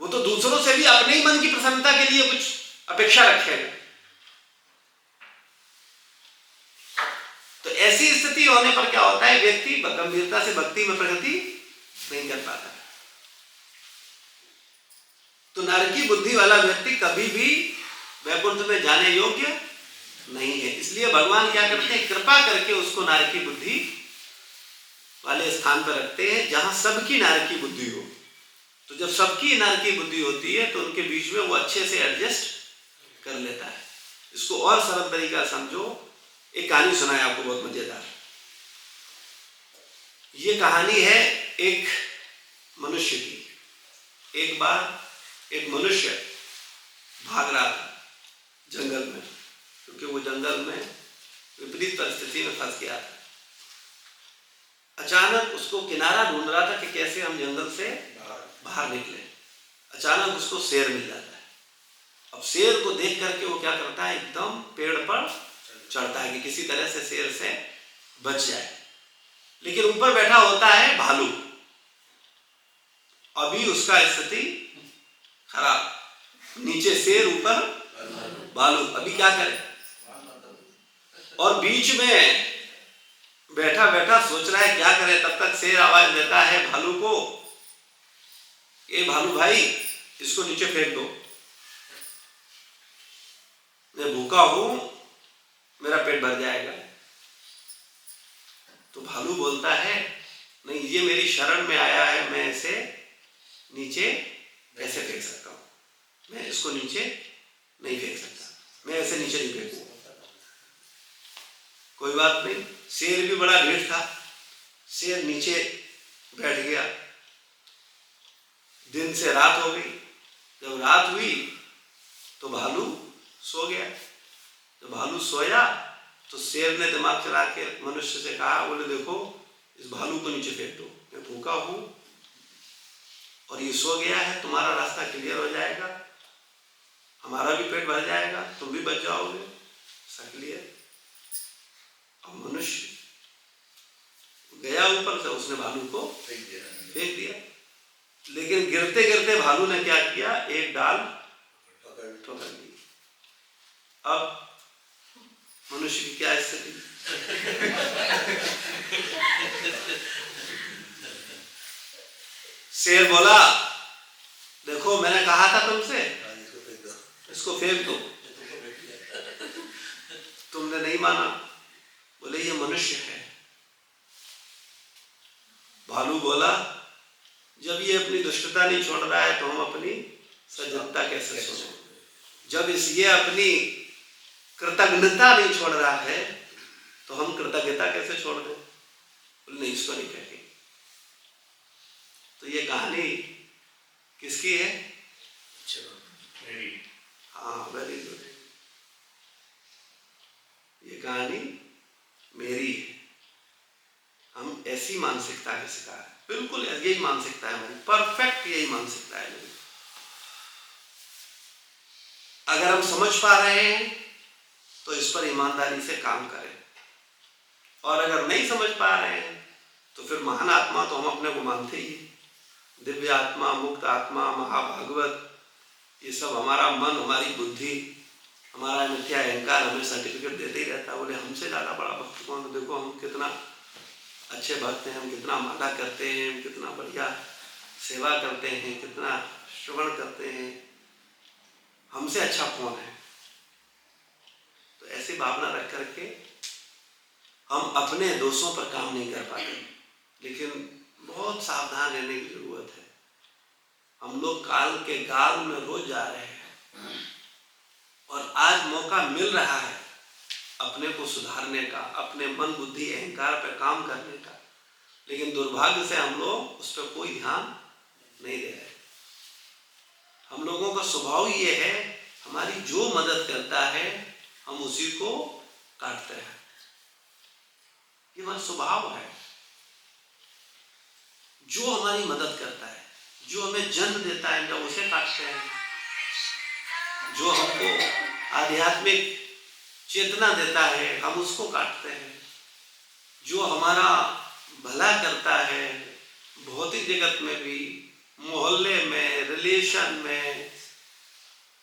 वो तो दूसरों से भी अपने ही मन की प्रसन्नता के लिए कुछ अपेक्षा रखेगा। तो ऐसी स्थिति होने पर क्या होता है, व्यक्ति गंभीरता से भक्ति में प्रगति नहीं कर पाता। तो नारकी बुद्धि वाला व्यक्ति कभी भी वैकुंठ में जाने योग्य नहीं है। इसलिए भगवान क्या करते हैं, कृपा करके उसको नारकी बुद्धि वाले स्थान पर रखते हैं जहां सबकी नारकी बुद्धि हो। तो जब सबकी नारकी बुद्धि होती है तो उनके बीच में वो अच्छे से एडजस्ट कर लेता है। इसको और सरल तरीका समझो, एक कहानी सुनाए आपको बहुत मजेदार। ये कहानी है एक मनुष्य की। एक बार एक मनुष्य भाग रहा था जंगल में, क्योंकि वो जंगल में विपरीत परिस्थिति में फंस गया था। अचानक उसको किनारा ढूंढ रहा था कि कैसे हम जंगल से बाहर निकले। अचानक उसको शेर मिल जाता है। अब शेर को देख करके वो क्या करता है, एकदम पेड़ पर चढ़ता है कि किसी तरह से शेर से बच जाए। लेकिन ऊपर बैठा होता है भालू। अभी उसका स्थिति खराब, नीचे शेर ऊपर भालू, अभी क्या करे। और बीच में बैठा बैठा सोच रहा है क्या करे तब तक शेर आवाज देता है भालू को, ये भालू भाई इसको नीचे फेंक दो, मैं भूखा हूं, मेरा पेट भर जाएगा। तो भालू बोलता है नहीं, ये मेरी शरण में आया है, मैं इसे नीचे कैसे फेंक सकता हूं, मैं इसको नीचे नहीं फेंक सकता, मैं ऐसे नीचे नहीं फेंकूंगा। कोई बात नहीं, शेर भी बड़ा ढीठ था, शेर नीचे बैठ गया। दिन से रात हो गई, जब रात हुई तो भालू सो गया। जब भालू सोया तो शेर ने दिमाग चला के मनुष्य से कहा, बोले देखो इस भालू को नीचे फेंक दो, मैं भूखा हूं और ये सो गया है, तुम्हारा रास्ता क्लियर हो जाएगा, हमारा भी पेट भर जाएगा, तुम भी बच जाओगे, सब क्लियर। अब मनुष्य गया ऊपर से, उसने भालू को फेंक दिया, लेकिन गिरते गिरते भालू ने क्या किया, एक डाल ठोकर दी। अब मनुष्य की क्या स्थिति? शेर बोला देखो मैंने कहा था तुमसे, इसको फेंक दो, तुमने नहीं माना। बोले ये मनुष्य है। भालू बोला जब ये अपनी दुष्टता नहीं छोड़ रहा है तो हम अपनी सज्जनता कैसे छोड़ें, जब ये अपनी कृतज्ञता नहीं छोड़ रहा है तो हम कृतज्ञता कैसे छोड़ दें। बोले नहीं, इसको नहीं कहेंगे। तो ये कहानी किसकी है? हाँ, वेरी गुड। ये कहानी मेरी है। हम ऐसी मानसिकता के शिकार है, बिल्कुल यही मानसिकता है हमारी, परफेक्ट यही मानसिकता है मेरी। अगर हम समझ पा रहे हैं तो इस पर ईमानदारी से काम करें, और अगर नहीं समझ पा रहे हैं तो फिर महान आत्मा तो हम अपने को मानते ही, दिव्य आत्मा, मुक्त आत्मा, महाभागवत, ये सब हमारा मन, हमारी बुद्धि, हमारा मिथ्या अहंकार हमें सर्टिफिकेट देते ही रहता है। बोले हमसे ज़्यादा बड़ा भक्त कौन? देखो हम कितना अच्छे भक्त हैं, हम कितना माला करते हैं, हम कितना बढ़िया सेवा करते हैं, कितना श्रवण करते हैं, हमसे अच्छा कौन है? तो ऐसी भावना रख करके हम अपने दोषों पर काम नहीं कर पाते, लेकिन बहुत सावधान रहने की जरूरत है। हम लोग काल के गाल में रोज जा रहे हैं और आज मौका मिल रहा है अपने को सुधारने का, अपने मन बुद्धि अहंकार पर काम करने का, लेकिन दुर्भाग्य से हम लोग उस पर कोई ध्यान नहीं दे रहे। हम लोगों का स्वभाव ये है, हमारी जो मदद करता है हम उसी को काटते हैं, ये हमारा स्वभाव है। जो हमारी मदद करता है, जो हमें जन्म देता है, जब उसे काटते हैं। जो हमको आध्यात्मिक चेतना देता है हम उसको काटते हैं। जो हमारा भला करता है भौतिक जगत में भी, मोहल्ले में, रिलेशन में,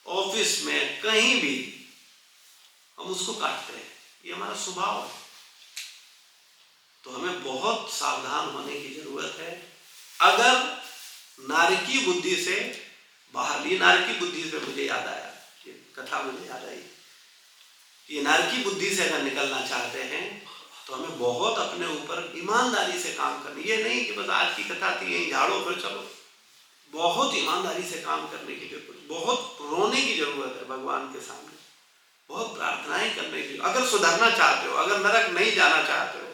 ऑफिस में, कहीं भी हम उसको काटते हैं, ये हमारा स्वभाव है। तो हमें बहुत सावधान होने की जरूरत है। अगर नारकी बुद्धि से बाहर, ये नारकी बुद्धि से मुझे याद आया, ये कथा मुझे याद आई, ये नारकी बुद्धि से अगर निकलना चाहते हैं तो हमें बहुत अपने ऊपर ईमानदारी से काम करनी। ये नहीं कि बस आज की कथा थी यही झाड़ो फिर चलो, बहुत ईमानदारी से काम करने की जरूरत, बहुत रोने की जरूरत है भगवान के सामने, बहुत प्रार्थनाएं करने की। अगर सुधरना चाहते हो, अगर नरक नहीं जाना चाहते हो,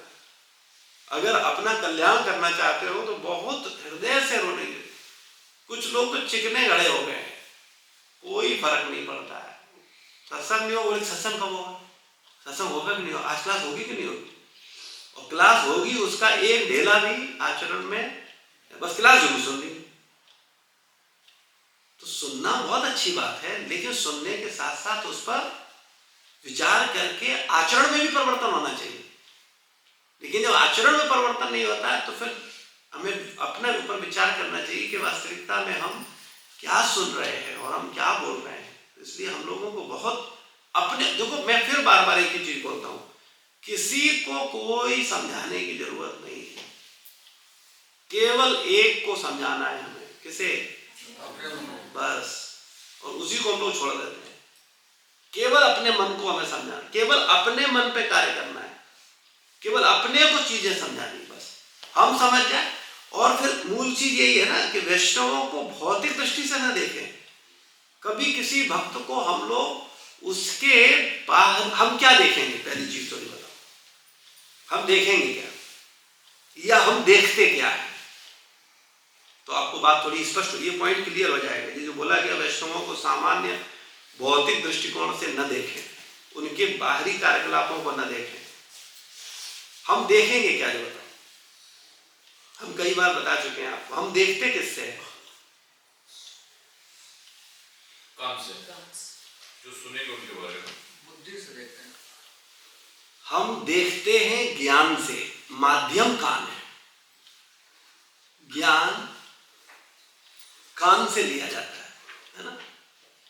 अगर अपना कल्याण करना चाहते हो तो बहुत हृदय से रोने की। कुछ लोग तो चिकने गड़े हो गए हैं, कोई फर्क नहीं पड़ता है। सत्संग नहीं हो, बोले सत्संग कब होगा, सत्संग होगा कि नहीं होगा, आज क्लास होगी कि नहीं होगी, और क्लास होगी उसका एक ढेला भी आचरण में, बस क्लास जरूर सुन ली। तो सुनना बहुत अच्छी बात है, लेकिन सुनने के साथ साथ उस पर विचार करके आचरण में भी परिवर्तन होना चाहिए। लेकिन जब आचरण में परिवर्तन नहीं होता है तो फिर हमें अपने ऊपर विचार करना चाहिए कि वास्तविकता में हम क्या सुन रहे हैं और हम क्या बोल रहे हैं। इसलिए हम लोगों को बहुत अपने, देखो मैं फिर बार बार एक ही चीज बोलता हूँ, किसी को कोई समझाने की जरूरत नहीं है। केवल एक को समझाना है हमें। किसे? अपने मन को। बस। और उसी को हम लोग छोड़ देते हैं। केवल अपने मन को हमें समझाना, केवल अपने मन पे कार्य करना है, केवल अपने को चीजें समझानी, बस हम समझ जाए। और फिर मूल चीज यही है ना कि वैष्णवों को भौतिक दृष्टि से न देखें। कभी किसी भक्त को हम लोग उसके बाहर हम क्या देखेंगे? पहली चीज तो ये बताओ, हम देखेंगे क्या या हम देखते क्या है? तो आपको बात थोड़ी स्पष्ट, ये पॉइंट क्लियर हो जाएगा। ये जो बोला गया वैष्णवों को सामान्य भौतिक दृष्टिकोण से न देखें, उनके बाहरी कार्यकलापों को न देखें, हम देखेंगे क्या? जो बताओ, हम कई बार बता चुके हैं आपको, हम देखते किससे हैं? काम से जो सुनेंगे उनके बारे में बुद्धि से देखते हैं। हम देखते हैं ज्ञान से। माध्यम कान है, ज्ञान कान से लिया जाता है ना,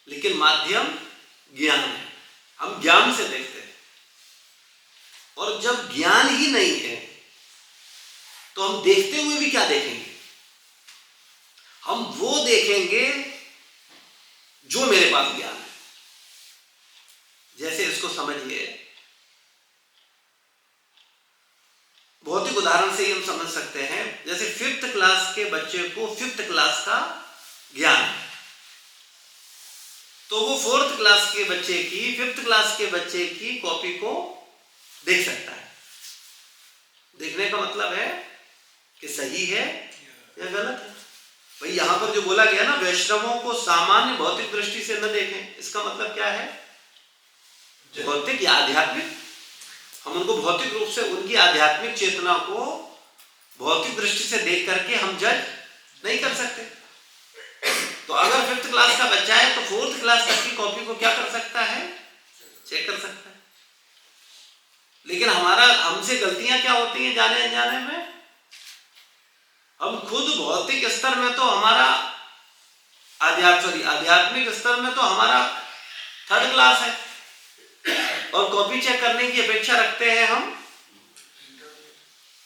लेकिन माध्यम ज्ञान है। हम ज्ञान से देखते हैं। और जब ज्ञान ही नहीं है तो हम देखते हुए भी क्या देखेंगे? हम वो देखेंगे जो मेरे पास ज्ञान है। जैसे इसको समझिए, भौतिक उदाहरण से ही हम समझ सकते हैं। जैसे 5th क्लास के बच्चे को 5th क्लास का ज्ञान है, तो वो 4th क्लास के बच्चे की 5th क्लास के बच्चे की कॉपी को देख सकता है। देखने का मतलब है कि सही है या गलत है। भाई यहां पर जो बोला गया ना, वैष्णवों को सामान्य भौतिक दृष्टि से न देखें, इसका मतलब क्या है? भौतिक या आध्यात्मिक। हम उनको भौतिक रूप से, उनकी आध्यात्मिक चेतना को भौतिक दृष्टि से देख करके हम जज नहीं कर सकते। तो अगर 5th क्लास का बच्चा है तो 4th क्लास तक की कॉपी को क्या कर सकता है? चेक कर सकता है। लेकिन हमसे गलतियां क्या होती हैं जाने अनजाने में? हम खुद भौतिक स्तर में तो हमारा आध्यात्मिक स्तर में तो हमारा 3rd क्लास है, और कॉपी चेक करने की अपेक्षा रखते हैं हम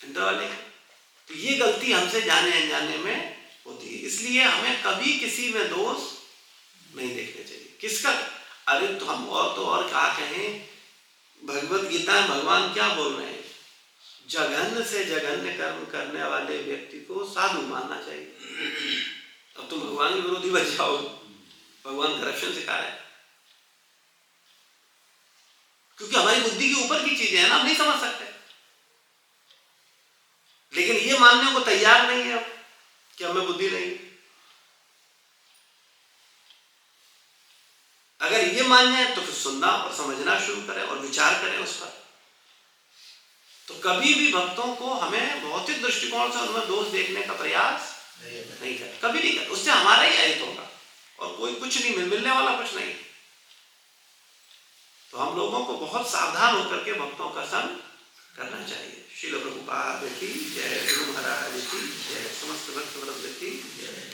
इंटर वाले। तो ये गलती हमसे जाने अनजाने में होती है। इसलिए हमें कभी किसी में दोष नहीं देखने चाहिए। किसका? अरे तो हम और क्या कहें, भगवत गीता में भगवान क्या बोल रहे हैं? जघन्य से जघन्य कर्म करने वाले व्यक्ति को साधु मानना चाहिए। अब तुम भगवान के विरोधी बच जाओगे। भगवान करप्शन सिखा रहे हैं, क्योंकि हमारी बुद्धि के ऊपर की चीजें हैं ना, हम नहीं समझ सकते। लेकिन ये मानने को तैयार नहीं है कि हमें बुद्धि नहीं। अगर ये मान जाए तो फिर सुनना और समझना शुरू करें और विचार करें उस पर। तो कभी भी भक्तों को हमें भौतिक दृष्टिकोण से उनमें दोष देखने का प्रयास नहीं करें, कभी नहीं करें। उससे हमारा ही अहित होगा और कोई कुछ नहीं मिलने वाला कुछ नहीं। तो हम लोगों को बहुत सावधान होकर के भक्तों का संग करना चाहिए। श्रील प्रभुपाद की जय, गुरु महाराज की जय, समस्त भक्त वृंद की जय।